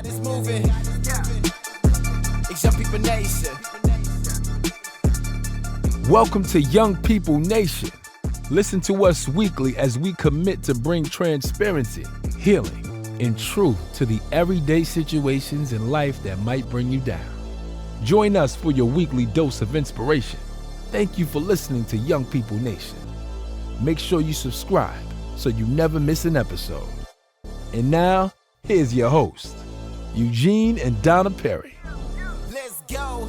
this moving. It's Young People Nation. Welcome to Young People Nation. Listen to us weekly as we commit to bring transparency, healing, and truth to the everyday situations in life that might bring you down. Join us for your weekly dose of inspiration. Thank you for listening to Young People Nation. Make sure you subscribe so you never miss an episode. And now, here's your host, Eugene and Donna Perry. Let's go.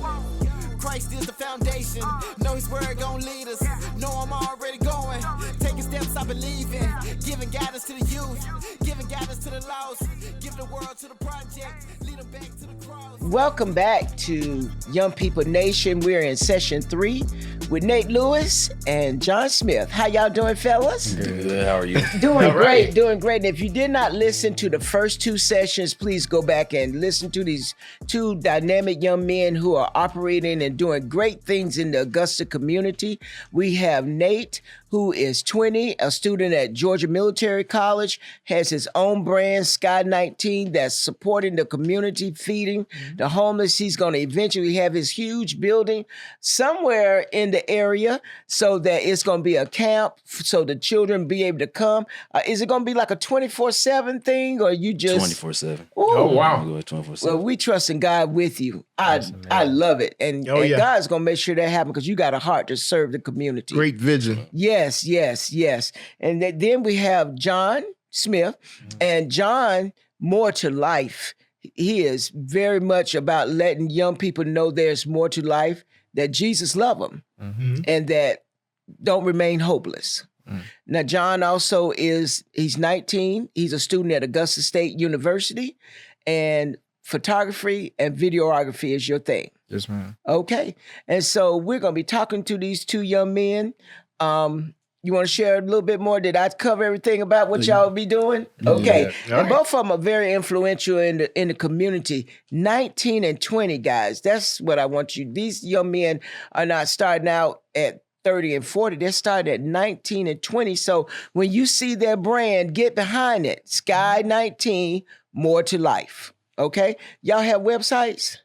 Christ is the foundation. Know his word gon' lead us. Know I'm already going. Taking steps I believe in. Giving guidance to the youth. Giving guidance to the lost. Giving the world to the project. Lead them back to the cross. Welcome back to Young People Nation. We're in session 3 with Nate Lewis and John Smith. How y'all doing, fellas? Good. How are you? Doing great, doing great. And if you did not listen to the first 2 sessions, please go back and listen to these 2 dynamic young men who are operating and doing great things in the Augusta community. We have Nate, who is 20, a student at Georgia Military College, has his own brand, Sky 19, that's supporting the community, feeding the homeless. He's going to eventually have his huge building somewhere in the area so that it's going to be a camp so the children be able to come. Is it going to be like a 24/7 thing, or you just 24/7? Oh, wow. 24/7. Well, we trust in God with you. I love it. And God's going to make sure that happens because you got a heart to serve the community. Great vision. Yes. And then we have John Smith, and John, more to life. He is very much about letting young people know there's more to life, that Jesus loves them, and that don't remain hopeless. Now, John also he's 19. He's a student at Augusta State University, and photography and videography is your thing. Yes, ma'am. Okay. And so we're going to be talking to these 2 young men. You want to share a little bit more? Did I cover everything about what y'all be doing? Okay. Yeah. And both of them are very influential in the community. 19 and 20, guys. That's what I want you. These young men are not starting out at 30 and 40. They're starting at 19 and 20. So when you see their brand, get behind it. Sky 19, more to life. Okay? Y'all have websites?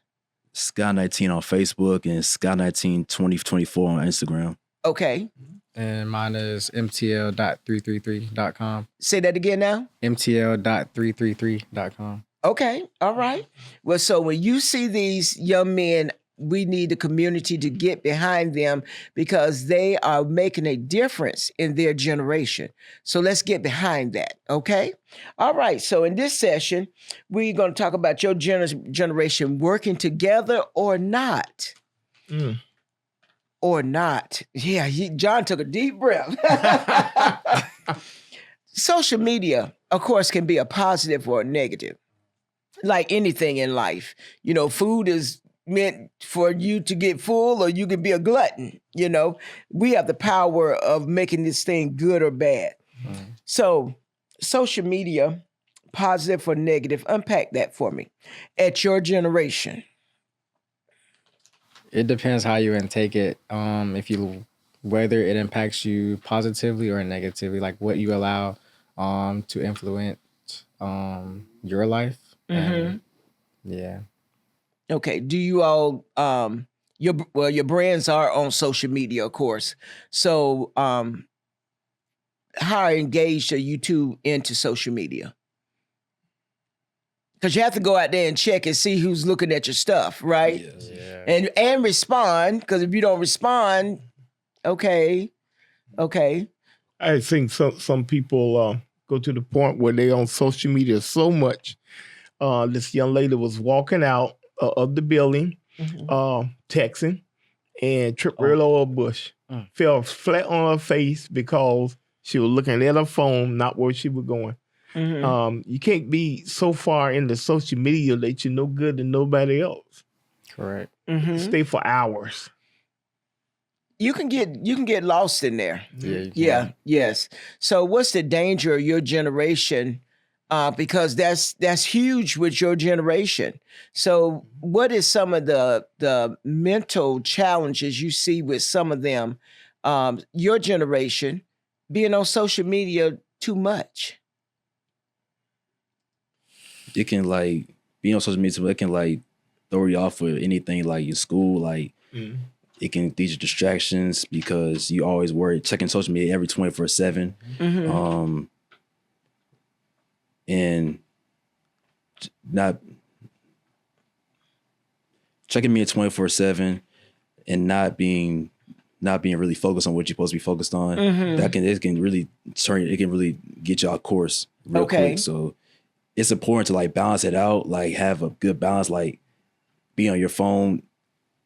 Sky 19 on Facebook and Sky 19 2024 on Instagram. Okay. And mine is mtl.333.com. Say that again now. mtl.333.com. Okay. All right. Well, so when you see these young men, we need the community to get behind them because they are making a difference in their generation. So let's get behind that. Okay. All right. So in this session, we're going to talk about your generation working together or not. Or not. Yeah, John took a deep breath. Social media, of course, can be a positive or a negative, like anything in life. You know, food is meant for you to get full or you can be a glutton. You know, we have the power of making this thing good or bad. So social media, positive or negative, unpack that for me. At your generation. It depends how you intake it. Whether it impacts you positively or negatively, like what you allow to influence your life. And, yeah. Okay. Do you all your brands are on social media, of course. So how engaged are you 2 into social media? Because you have to go out there and check and see who's looking at your stuff, right? Yes. Yeah. And respond, because if you don't respond, okay. I think some people go to the point where they're on social media so much. This young lady was walking out of the building, texting, and tripped real over a bush. Fell flat on her face because she was looking at her phone, not where she was going. You can't be so far into social media that you're no good to nobody else. Correct. Stay for hours. You can get lost in there. Yeah. Yes. So what's the danger of your generation? Because that's huge with your generation. So what is some of the mental challenges you see with some of them, your generation, being on social media too much? It can being on social media, it can like throw you off with anything like in school. Like it can lead you distractions because you always worry checking social media every 24/7. And not checking me at 24/7 and not being really focused on what you're supposed to be focused on. It can really get you off course real quick. So it's important to like balance it out, like have a good balance, like be on your phone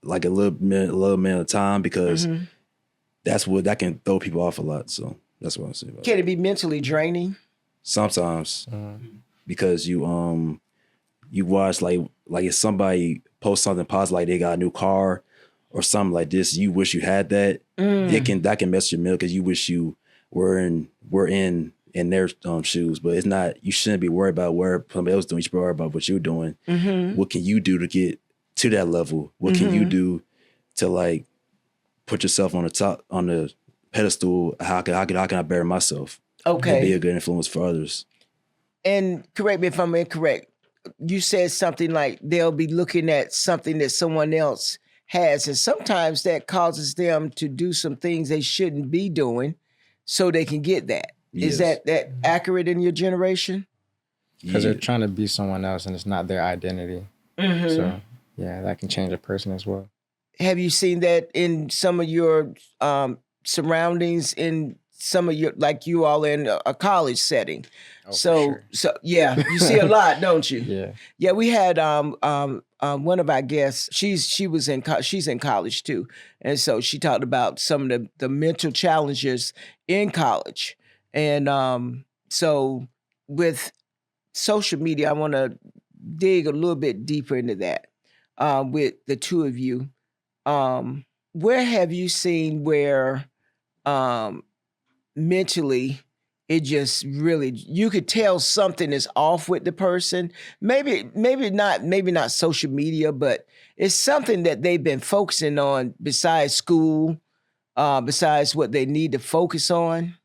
like a little minute at a time, because that can throw people off a lot. So that's what I'm saying. Can it be mentally draining? Sometimes, because you watch like if somebody posts something positive, like they got a new car or something like this, you wish you had that. That can mess your mental because you wish you were in their shoes, but it's not. You shouldn't be worried about what somebody else doing. You should be worried about what you're doing. What can you do to get to that level? What can you do to like put yourself on the pedestal? How can I better myself? Okay. And be a good influence for others. And correct me if I'm incorrect. You said something like they'll be looking at something that someone else has, and sometimes that causes them to do some things they shouldn't be doing so they can get that. Is that accurate in your generation? Because they're trying to be someone else and it's not their identity. So yeah, that can change a person as well. Have you seen that in some of your surroundings, in some of your, like you all in a college setting? Oh, so yeah, you see a lot, don't you? Yeah. We had one of our guests. She's in college too, and so she talked about some of the mental challenges in college, and so with social media, I want to dig a little bit deeper into that with the two of you. Where have you seen where mentally it just really, you could tell something is off with the person? Maybe not social media, but it's something that they've been focusing on besides school, besides what they need to focus on.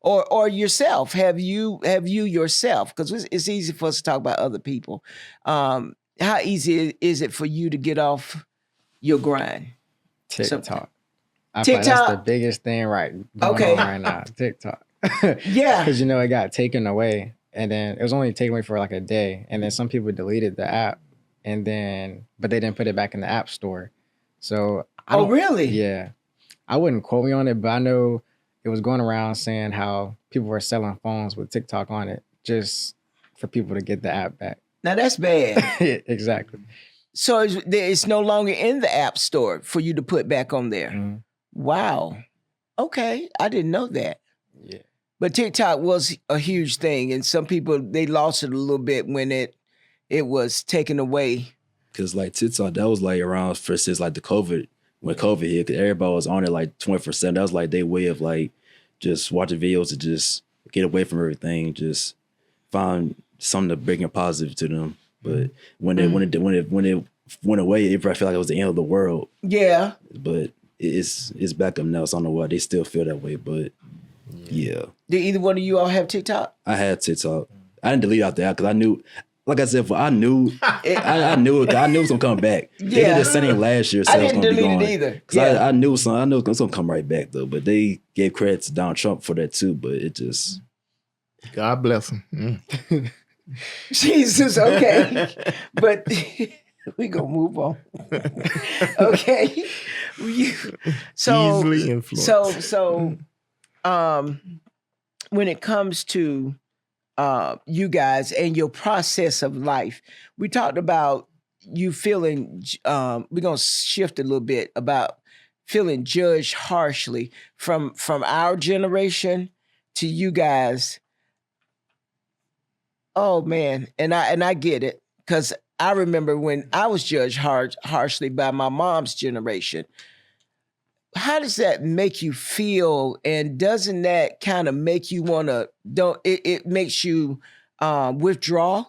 Or yourself. Have you yourself? Because it's easy for us to talk about other people. How easy is it for you to get off your grind? TikTok. I TikTok. find that's the biggest thing going on right now. TikTok. Yeah. Because it got taken away, and then it was only taken away for like a day, and then some people deleted the app, but they didn't put it back in the app store. So really? Yeah. I wouldn't quote me on it, but I know it was going around saying how people were selling phones with TikTok on it just for people to get the app back. Now that's bad. Exactly. So it's no longer in the app store for you to put back on there. Wow. Okay. I didn't know that. Yeah. But TikTok was a huge thing, and some people, they lost it a little bit when it was taken away. Because like TikTok, that was like around since like the COVID, when COVID hit, because everybody was on it like 24/7. That was like their way of like just watching videos to just get away from everything, just find something to bring a positive to them. But when it went away, it probably felt like it was the end of the world. Yeah. But it's back up now. So I don't know why they still feel that way, but yeah. Did either one of you all have TikTok? I had TikTok. I didn't delete it out the app because I knew, like I said, I knew it was gonna come back. Yeah. They did the same last year. So I didn't delete it either. Because I knew it was gonna come right back though. But they gave credit to Donald Trump for that too. But it just, God bless him. Jesus, okay. But we gonna move on. Okay. Easily influenced. So when it comes to you guys and your process of life, we talked about you feeling, we're gonna shift a little bit about feeling judged harshly from our generation to you guys. Oh man, and I get it, because I remember when I was judged harshly by my mom's generation. How does that make you feel? And doesn't that kind of make you want to, it makes you withdraw?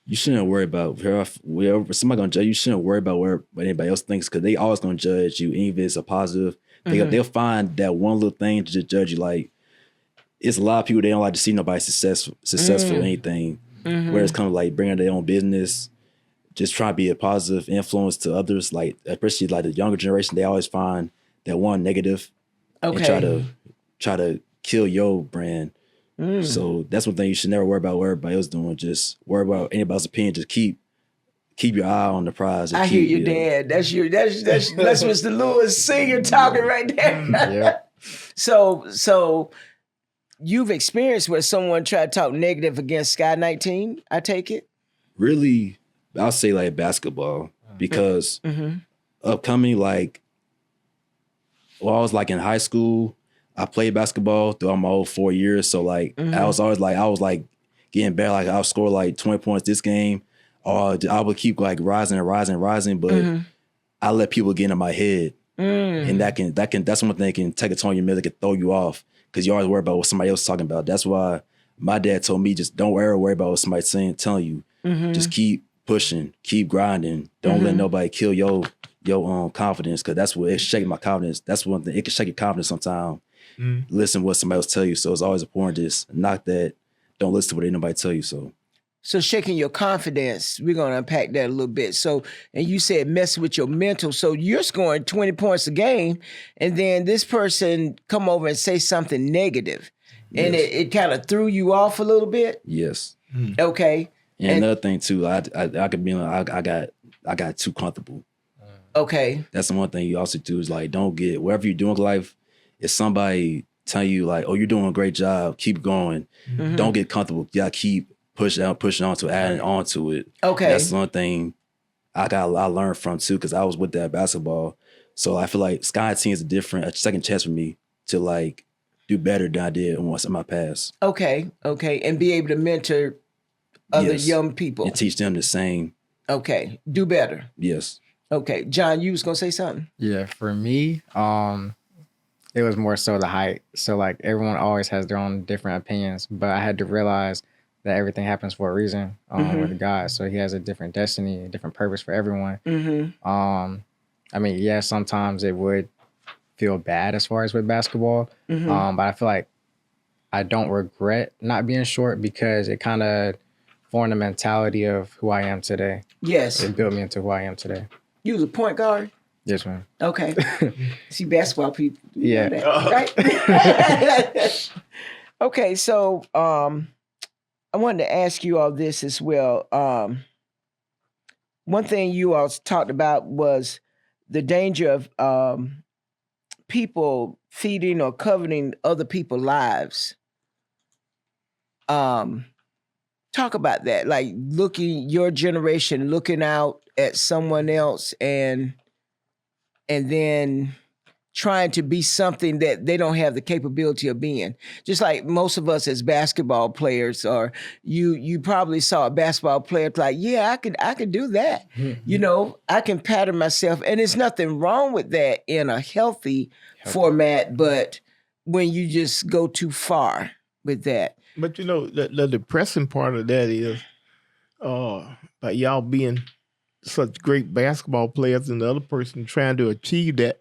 you shouldn't worry about wherever somebody gonna judge you. Shouldn't worry about what anybody else thinks, because they always gonna judge you, even if it's a positive. They'll find that one little thing to just judge you. Like, it's a lot of people, they don't like to see nobody successful in anything. where it's kind of like bringing their own business, just trying to be a positive influence to others. Like especially like the younger generation, they always find that one negative and try to kill your brand. So that's one thing you should never worry about what everybody else doing. Just worry about anybody's opinion. Just keep your eye on the prize. I hear you, Dad. That's Mr. Lewis Sr. talking right there. Yeah. So you've experienced where someone tried to talk negative against Sky 19, I take it? Really, I'll say like basketball because upcoming like, well, I was like in high school, I played basketball throughout my whole 4 years. So like I was like getting better. Like I'll score like 20 points this game. Or I would keep like rising, but I let people get in my head. And that's one thing that can take a toll on your mental, that can throw you off. Because you always worry about what somebody else is talking about. That's why my dad told me, just don't ever worry about what somebody's telling you. Just keep pushing, keep grinding. Don't let nobody kill your confidence, because that's what it shaking my confidence. That's one thing, it can shake your confidence sometimes. Listen to what somebody else tell you. So it's always important to just knock that. Don't listen to what anybody tell you. So shaking your confidence, we're going to unpack that a little bit. So, and you said messing with your mental. So you're scoring 20 points a game, and then this person come over and say something negative, and it kind of threw you off a little bit? Yes. Okay. And another thing too, I could be like, I got too comfortable. Okay. That's the one thing you also do is like, don't get, whatever you're doing in life, if somebody tell you like, oh, you're doing a great job, keep going. Don't get comfortable. You gotta keep pushing on to adding on to it. Okay. That's one thing I learned from too, because I was with that basketball. So I feel like Sky Team is a second chance for me to like do better than I did once in my past. Okay. And be able to mentor other young people. And teach them the same. Okay. Do better. Yes. Okay. John, you was going to say something? Yeah, for me, it was more so the height. So like everyone always has their own different opinions, but I had to realize that everything happens for a reason with God. So he has a different destiny, a different purpose for everyone. I mean, yeah, sometimes it would feel bad as far as with basketball, but I feel like I don't regret not being short, because it kind of formed the mentality of who I am today. Yes. It built me into who I am today. You was a point guard? Yes, ma'am. Okay. See, basketball people. Yeah. Right? Okay, so I wanted to ask you all this as well. One thing you all talked about was the danger of people feeding or coveting other people's lives. Talk about that, like your generation looking out at someone else and then trying to be something that they don't have the capability of being. Just like most of us as basketball players, or you probably saw a basketball player like, yeah, I could do that. You know, I can pattern myself, and there's nothing wrong with that in a healthy format, but when you just go too far with that. But you know, the depressing part of that is by y'all being such great basketball players and the other person trying to achieve that,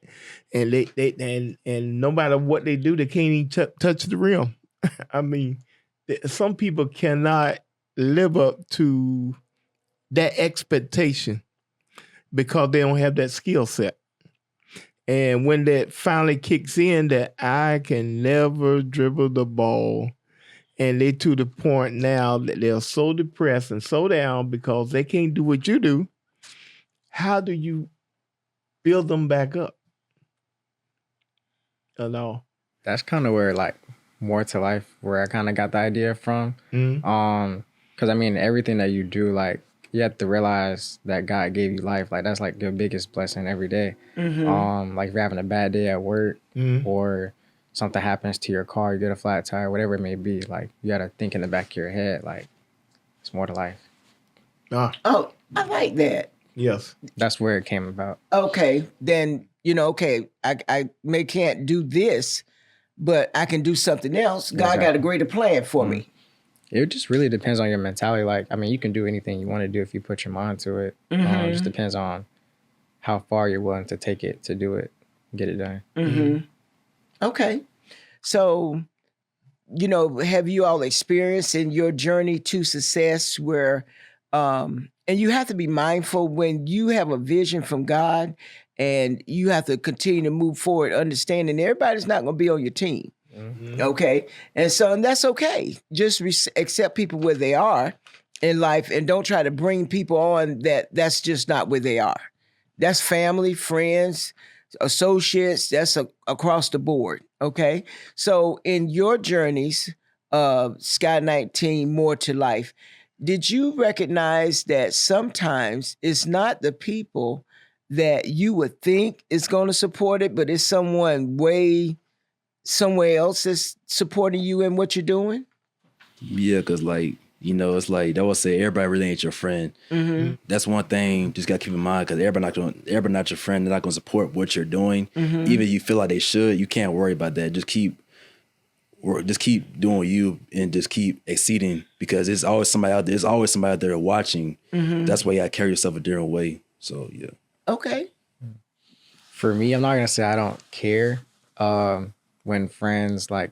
and and no matter what they do, they can't even touch the rim. I mean, some people cannot live up to that expectation because they don't have that skill set. And when that finally kicks in, that I can never dribble the ball, and they to the point now that they're so depressed and so down because they can't do what you do, how do you build them back up? That's kind of where like more to life, where I kind of got the idea from. Because I mean, everything that you do, like you have to realize that God gave you life. Like that's like your biggest blessing every day. Like if you're having a bad day at work or something happens to your car, you get a flat tire, whatever it may be, like you got to think in the back of your head, like it's more to life. Oh, I like that. Yes. That's where it came about. Okay, then, okay, I can't do this, but I can do something else. God got a greater plan for me. It just really depends on your mentality. Like, I mean, you can do anything you want to do if you put your mind to it. It just depends on how far you're willing to take it to do it, get it done. Okay, so have you all experienced in your journey to success where, and you have to be mindful when you have a vision from God and you have to continue to move forward, understanding everybody's not going to be on your team. Okay. And that's okay. Just accept people where they are in life and don't try to bring people on that's just not where they are. That's family, friends, associates, that's across the board. Okay. So in your journeys of Sky 19 More to Life, did you recognize that sometimes it's not the people that you would think is going to support it, but it's someone way somewhere else that's supporting you in what you're doing? Yeah, because it's like they will say everybody really ain't your friend. That's one thing just got to keep in mind, because everybody not your friend. They're not going to support what you're doing. Even if you feel like they should, you can't worry about that. Just keep doing you and just keep exceeding, because there's always somebody out there. There's always somebody out there watching. That's why you got to carry yourself a different way. So yeah. Okay. For me, I'm not gonna say I don't care when friends like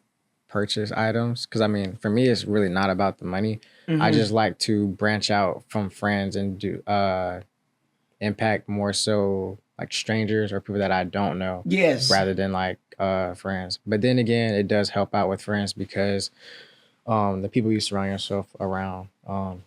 purchase items, because I mean, for me, it's really not about the money. I just like to branch out from friends and do impact more so like strangers or people that I don't know. Yes. Rather than like friends. But then again, it does help out with friends, because the people you surround yourself around,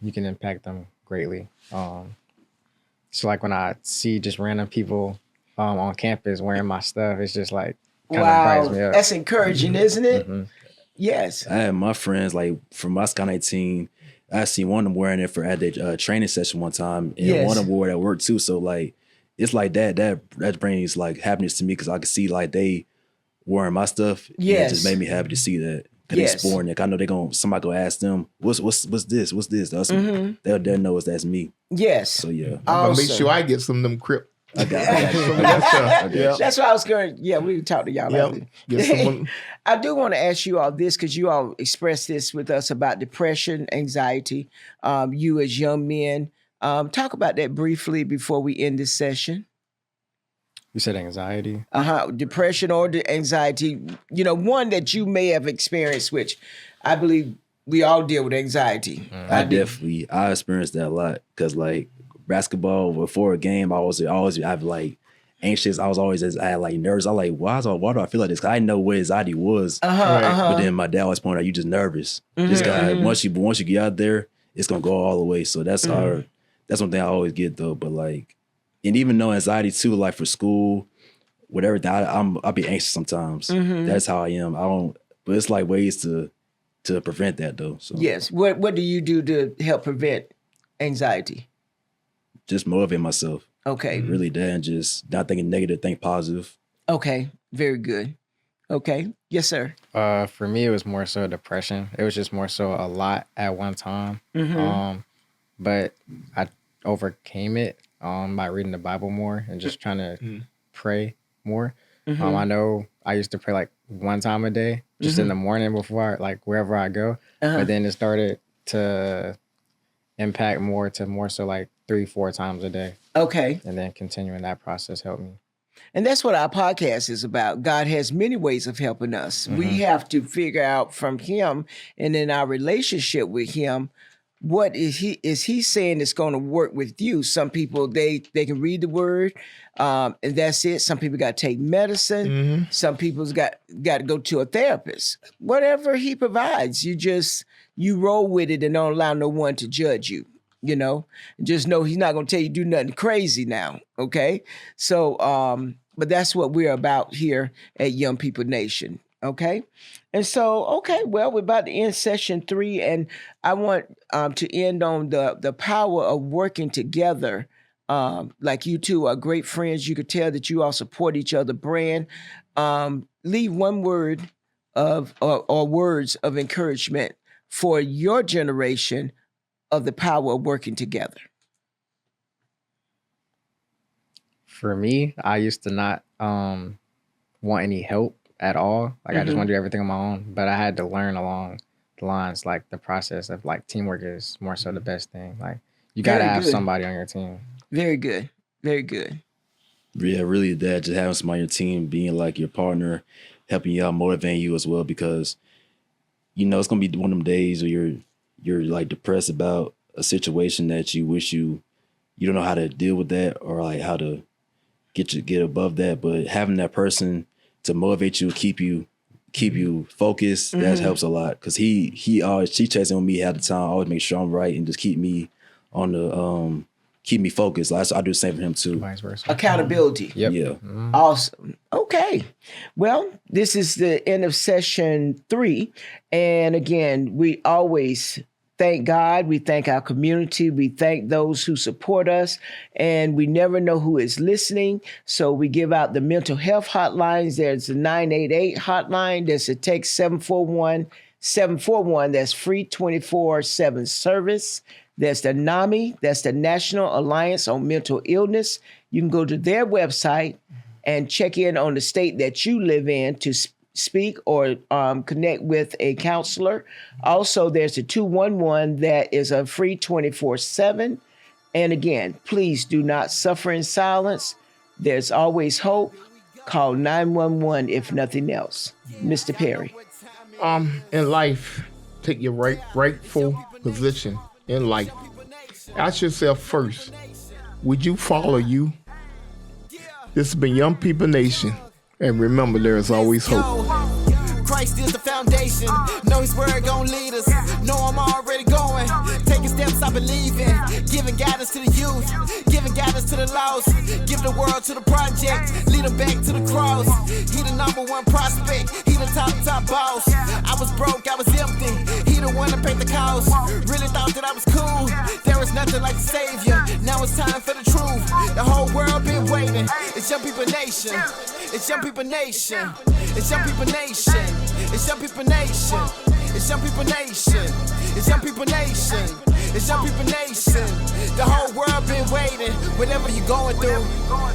you can impact them greatly. So like when I see just random people on campus wearing my stuff, it's just like kind of brightens me up. That's encouraging, isn't it? Yes. I had my friends, like from my Sky 19, I seen one of them wearing it at the training session one time, and one of them wore it at work too. So like, it's like that brings like happiness to me, because I can see like they wearing my stuff. Yes. And it just made me happy to see that. Cause they sporting it. I know somebody gonna ask them, what's this? What's this? They'll know that's me. Yes. So yeah. I'm gonna make sure I get some of them Crip. I got you. That's what I was going. Yeah, we can talk to y'all about it. I do want to ask you all this, because you all expressed this with us about depression, anxiety. You as young men, talk about that briefly before we end this session. You said anxiety? Depression or anxiety. One that you may have experienced, which I believe we all deal with anxiety. I experienced that a lot, because like basketball before a game, I have like anxious. I had like nerves. I like, why do I feel like this? Cause I didn't know what anxiety was. But then my dad always pointed out, you just nervous. This guy, once you get out there, it's gonna go all the way. So that's hard. That's one thing I always get though. But like, and even though anxiety too, like for school, whatever, I'll be anxious sometimes. That's how I am. But it's like ways to prevent that though. So yes. What do you do to help prevent anxiety? Just motivate myself. Okay. Really that, and just not thinking negative, think positive. Okay. Very good. Okay. Yes, sir. For me, it was more so depression. It was just more so a lot at one time. But I overcame it by reading the Bible more and just trying to pray more. I know I used to pray like one time a day, just in the morning before wherever I go. But then it started to impact more so like 3-4 times a day. Okay. And then continuing that process helped me. And that's what our podcast is about. God has many ways of helping us. We have to figure out from him and in our relationship with him, what is he saying is going to work with you? Some people, they can read the word and that's it. Some people got to take medicine. Some people's got to go to a therapist. Whatever he provides, you roll with it and don't allow no one to judge you. Just know he's not going to tell you do nothing crazy now. Okay. So, but that's what we're about here at Young People Nation. Okay. And so, okay, well, we're about to end session 3, and I want to end on the power of working together. Like you two are great friends. You could tell that you all support each other brand. Leave one word or words of encouragement for your generation of the power of working together. For me, I used to not want any help at all. Like I just want to do everything on my own. But I had to learn along the lines, like the process of like teamwork is more so the best thing. Like you got to have somebody on your team. Very good. Very good. Yeah, really that, just having somebody on your team, being like your partner, helping you out, motivating you as well, because you know, it's gonna be one of them days where you're like depressed about a situation that you wish you don't know how to deal with that, or like how to get above that. But having that person to motivate you, keep you focused, that helps a lot. Cause he always chasing on me at the time, always make sure I'm right and just keep me on the keep me focused. Like, I do the same for him too. Vice versa. Accountability. Yep. Yeah. Awesome. Okay. Well, this is the end of session 3. And again, we always thank God. We thank our community. We thank those who support us. And we never know who is listening. So we give out the mental health hotlines. There's the 988 hotline. There's a text 741. That's free 24/7 service. There's the NAMI, that's the National Alliance on Mental Illness. You can go to their website and check in on the state that you live in to speak or connect with a counselor. Also, there's the 211 that is a free 24/7. And again, please do not suffer in silence. There's always hope. Call 911 if nothing else. Mr. Perry. In life, take your rightful position in life. Ask yourself first, would you follow you? This has been Young People Nation. And remember, there is always hope. Christ is the foundation. Know his word gon' lead us. Know I'm already going. Taking steps I believe in. Giving guidance to the youth. Giving guidance to the lost. Give the world to the project. Lead them back to the cross. He the #1 prospect. He the top boss. I was broke, I was empty. He the one that paid the cost. Really thought that I was cool. There was nothing like the savior. Now it's time for the truth. The whole world been waiting. It's Young People Nation. It's Young People Nation. It's Young People Nation. It's Young People Nation. It's Young People Nation. It's Young People Nation. It's Young People Nation. The whole world been waiting. Whatever you going through,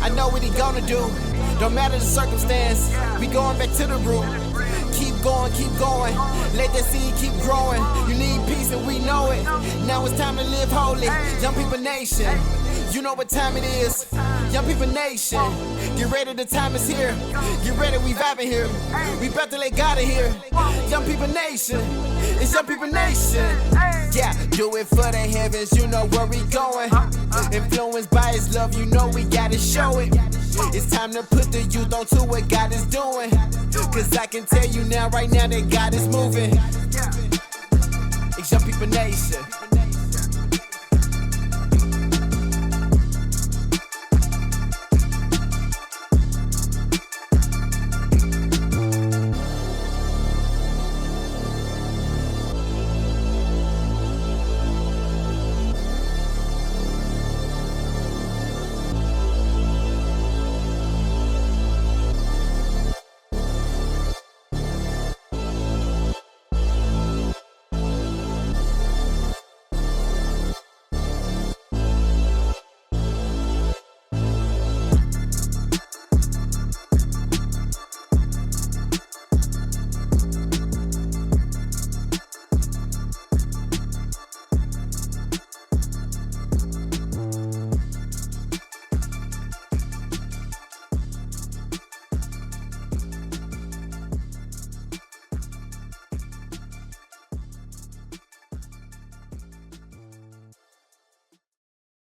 I know what he gonna do. Don't matter the circumstance, we going back to the root. Keep going. Let that seed keep growing. You need peace and we know it. Now it's time to live holy. Young People Nation. You know what time it is. Young People Nation. Get ready, the time is here. Get ready, we vibing here. We about to let God in here. Young People Nation. It's Young People Nation. Yeah, do it for the heavens, you know where we going. Influenced by his love, you know we gotta show it. It's time to put the youth on to what God is doing. Cause I can tell you now, right now, that God is moving. It's Young People Nation.